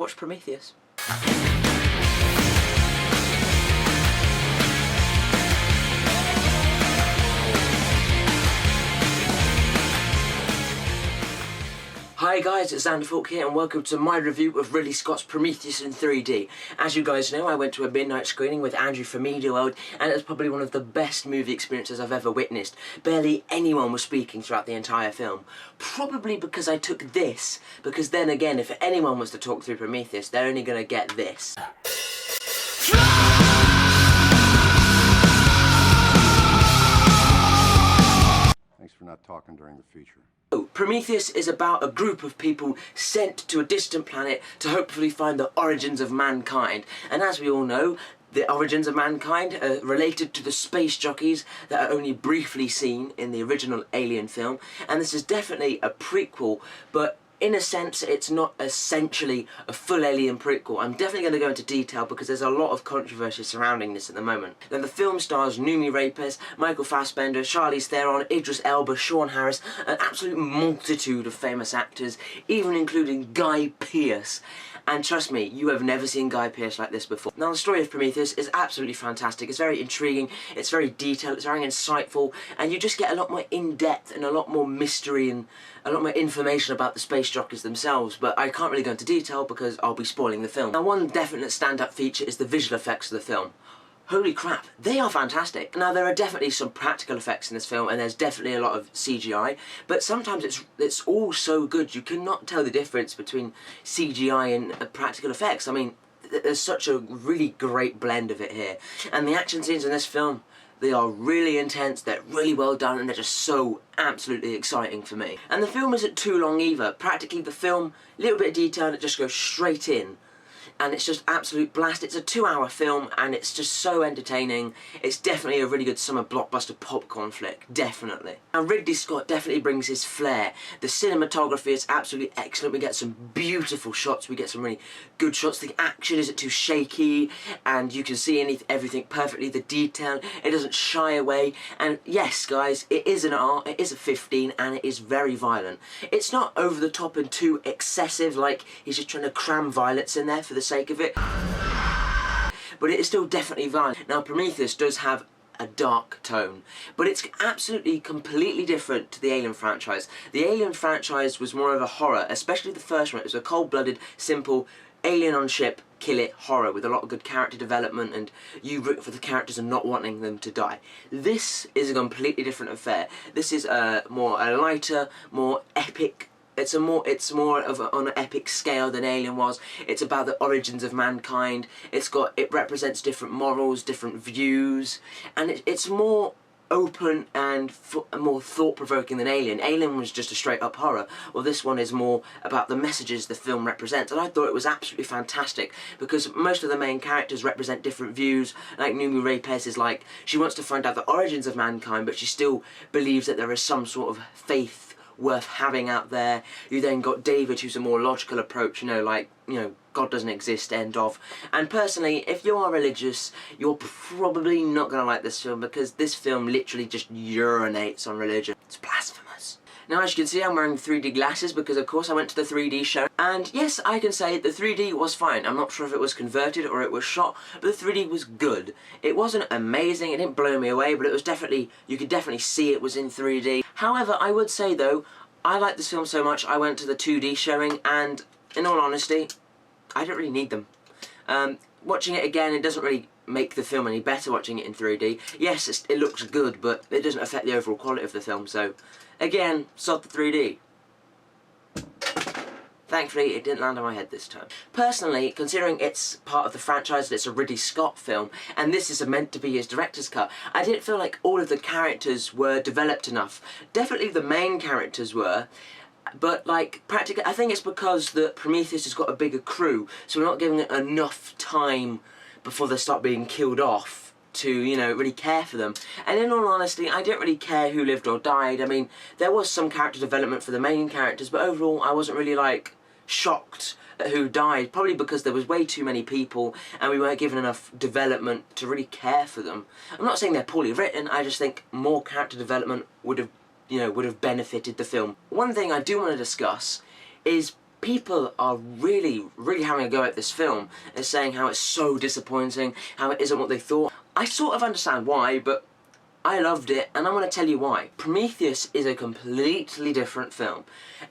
watch Prometheus. Hi guys, it's Xander Falk here and welcome to my review of Ridley Scott's Prometheus in 3D. As you guys know, I went to a midnight screening with Andrew from Media World and it was probably one of the best movie experiences I've ever witnessed. Barely anyone was speaking throughout the entire film. Probably because I took this, because then again, if anyone was to talk through Prometheus, they're only going to get this. Thanks for not talking during the feature. Prometheus is about a group of people sent to a distant planet to hopefully find the origins of mankind. And as we all know, the origins of mankind are related to the space jockeys that are only briefly seen in the original Alien film. And this is definitely a prequel, but in a sense, it's not essentially a full Alien prequel. I'm definitely going to go into detail because there's a lot of controversy surrounding this at the moment. Then the film stars Noomi Rapace, Michael Fassbender, Charlize Theron, Idris Elba, Sean Harris, an absolute multitude of famous actors, even including Guy Pearce. And trust me, you have never seen Guy Pearce like this before. Now, the story of Prometheus is absolutely fantastic. It's very intriguing, it's very detailed, it's very insightful, and you just get a lot more in-depth and a lot more mystery and a lot more information about the space jockeys themselves, but I can't really go into detail because I'll be spoiling the film. Now, one definite stand-up feature is the visual effects of the film. Holy crap, they are fantastic. Now, there are definitely some practical effects in this film, and there's definitely a lot of CGI, but sometimes it's all so good, you cannot tell the difference between CGI and practical effects. I mean, there's such a really great blend of it here. And the action scenes in this film, they are really intense, they're really well done, and they're just so absolutely exciting for me. And the film isn't too long either. Practically the film, a little bit of detail, and it just goes straight in. And it's just absolute blast. It's a 2-hour film and it's just so entertaining. It's definitely a really good summer blockbuster popcorn flick, definitely. Now, Ridley Scott definitely brings his flair. The cinematography is absolutely excellent. We get some beautiful shots, we get some really good shots. The action isn't too shaky and you can see everything perfectly. The detail, it doesn't shy away. And yes, guys, it is an R, it is a 15 and it is very violent. It's not over the top and too excessive, like he's just trying to cram violence in there for the sake of it, but it is still definitely violent. Now, Prometheus does have a dark tone, but it's absolutely completely different to the Alien franchise. The Alien franchise was more of a horror, especially the first one. It was a cold-blooded, simple, alien on ship, kill it horror with a lot of good character development and you root for the characters and not wanting them to die. This is a completely different affair. This is a lighter, more epic. It's more of on an epic scale than Alien was. It's about the origins of mankind. It represents different morals, different views, and it's more open and more thought-provoking than Alien. Alien was just a straight-up horror. Well, this one is more about the messages the film represents, and I thought it was absolutely fantastic because most of the main characters represent different views. Like Noomi Rapace is like, she wants to find out the origins of mankind, but she still believes that there is some sort of faith worth having out there. You then got David, who's a more logical approach, God doesn't exist, end of. And personally, if you are religious, you're probably not going to like this film because this film literally just urinates on religion. It's blasphemous. Now, as you can see, I'm wearing 3D glasses because, of course, I went to the 3D show. And yes, I can say the 3D was fine. I'm not sure if it was converted or it was shot, but the 3D was good. It wasn't amazing, it didn't blow me away, but it was definitely, you could definitely see it was in 3D. However, I would say, though, I like this film so much, I went to the 2D showing, and in all honesty, I don't really need them. Watching it again, it doesn't really make the film any better watching it in 3D. Yes, it looks good, but it doesn't affect the overall quality of the film, so again, sod the 3D. Thankfully, it didn't land on my head this time. Personally, considering it's part of the franchise and it's a Ridley Scott film, and this is meant to be his director's cut, I didn't feel like all of the characters were developed enough. Definitely the main characters were, but like practically, I think it's because the Prometheus has got a bigger crew, so we're not giving it enough time before they start being killed off to, really care for them. And in all honesty, I didn't really care who lived or died. I mean, there was some character development for the main characters, but overall I wasn't really shocked at who died, probably because there was way too many people and we weren't given enough development to really care for them. I'm not saying they're poorly written, I just think more character development would have benefited the film. One thing I do want to discuss is people are really having a go at this film and saying how it's so disappointing, how it isn't what they thought. I sort of understand why, but I loved it, and I'm going to tell you why. Prometheus is a completely different film.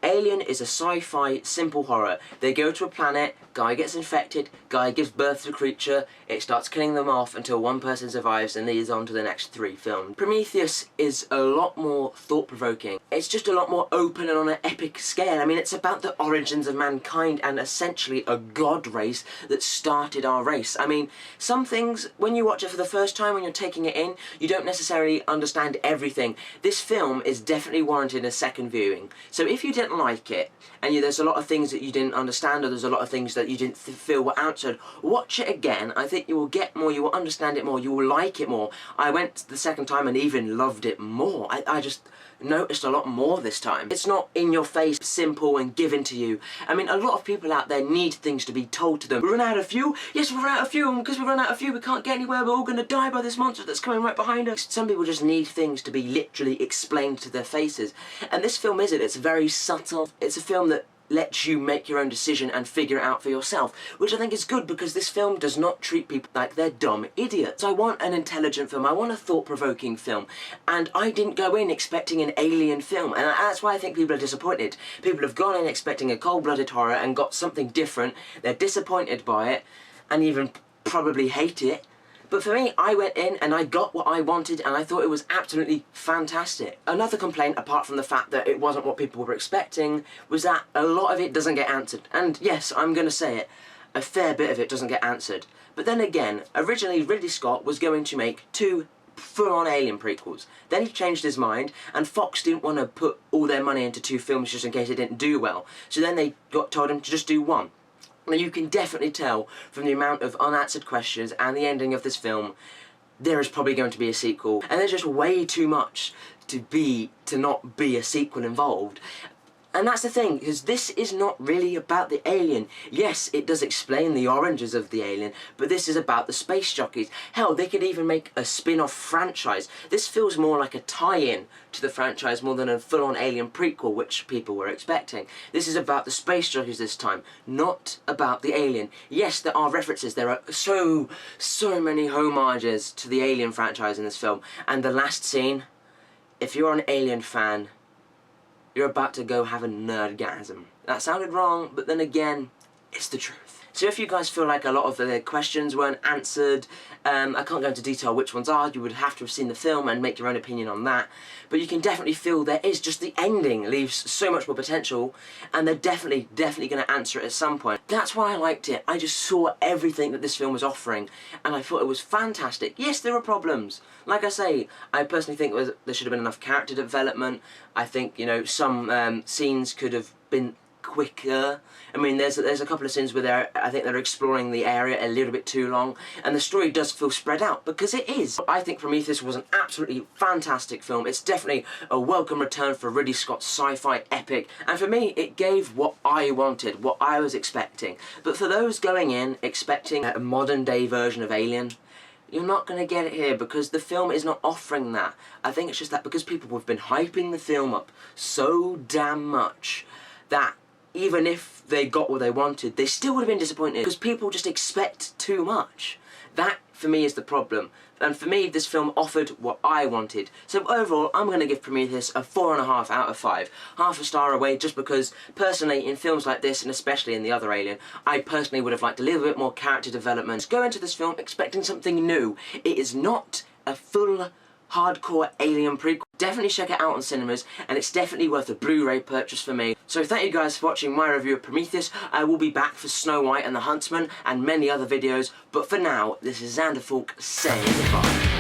Alien is a sci-fi, simple horror. They go to a planet, guy gets infected, guy gives birth to a creature, it starts killing them off until one person survives and leads on to the next 3 films. Prometheus is a lot more thought-provoking. It's just a lot more open and on an epic scale. I mean, it's about the origins of mankind and essentially a god race that started our race. I mean, some things, when you watch it for the first time, when you're taking it in, you don't necessarily understand everything. This film is definitely warranted a second viewing. So if you didn't like it, and there's a lot of things that you didn't understand, or there's a lot of things that you didn't feel were answered, watch it again. I think you will get more, you will understand it more, you will like it more. I went the second time and even loved it more. I just noticed a lot more this time. It's not in your face, simple and given to you. I mean, a lot of people out there need things to be told to them. We run out of fuel? Yes, we run out of fuel, and because we run out of fuel we can't get anywhere, we're all going to die by this monster that's coming right behind us. Some people just need things to be literally explained to their faces. And this film isn't. It's very subtle. It's a film that lets you make your own decision and figure it out for yourself, which I think is good because this film does not treat people like they're dumb idiots. I want an intelligent film, I want a thought-provoking film, and I didn't go in expecting an alien film, and that's why I think people are disappointed. People have gone in expecting a cold-blooded horror and got something different, they're disappointed by it, and even probably hate it. But for me, I went in and I got what I wanted and I thought it was absolutely fantastic. Another complaint, apart from the fact that it wasn't what people were expecting, was that a lot of it doesn't get answered. And yes, I'm going to say it, a fair bit of it doesn't get answered. But then again, originally Ridley Scott was going to make 2 full-on Alien prequels. Then he changed his mind, and Fox didn't want to put all their money into 2 films just in case it didn't do well. So then they told him to just do 1. Now you can definitely tell from the amount of unanswered questions and the ending of this film, there is probably going to be a sequel. And there's just way too much to not be a sequel involved. And that's the thing, because this is not really about the alien. Yes, it does explain the origins of the alien, but this is about the space jockeys. Hell, they could even make a spin-off franchise. This feels more like a tie-in to the franchise more than a full-on alien prequel, which people were expecting. This is about the space jockeys this time, not about the alien. Yes, there are references. There are so many homages to the Alien franchise in this film. And the last scene, if you're an Alien fan, you're about to go have a nerdgasm. That sounded wrong, but then again, it's the truth. So if you guys feel like a lot of the questions weren't answered, I can't go into detail which ones are, you would have to have seen the film and make your own opinion on that, but you can definitely feel there is just the ending leaves so much more potential, and they're definitely going to answer it at some point. That's why I liked it. I just saw everything that this film was offering, and I thought it was fantastic. Yes, there are problems. Like I say, I personally think there should have been enough character development. I think, you know, some scenes could have been quicker. I mean, there's a couple of scenes where I think they're exploring the area a little bit too long, and the story does feel spread out, because it is. I think Prometheus was an absolutely fantastic film. It's definitely a welcome return for Ridley Scott's sci-fi epic, and for me, it gave what I wanted, what I was expecting. But for those going in expecting a modern-day version of Alien, you're not going to get it here, because the film is not offering that. I think it's just that because people have been hyping the film up so damn much that even if they got what they wanted, they still would have been disappointed, because people just expect too much. That, for me, is the problem. And for me, this film offered what I wanted. So overall, I'm going to give Prometheus a 4.5 out of 5. Half a star away, just because, personally, in films like this, and especially in the other Alien, I personally would have liked a little bit more character development. Go into this film expecting something new. It is not a full hardcore Alien prequel. Definitely check it out on cinemas, and it's definitely worth a Blu-ray purchase for me. So thank you guys for watching my review of Prometheus. I will be back for Snow White and the Huntsman and many other videos, but for now, this is Xander Falk saying goodbye.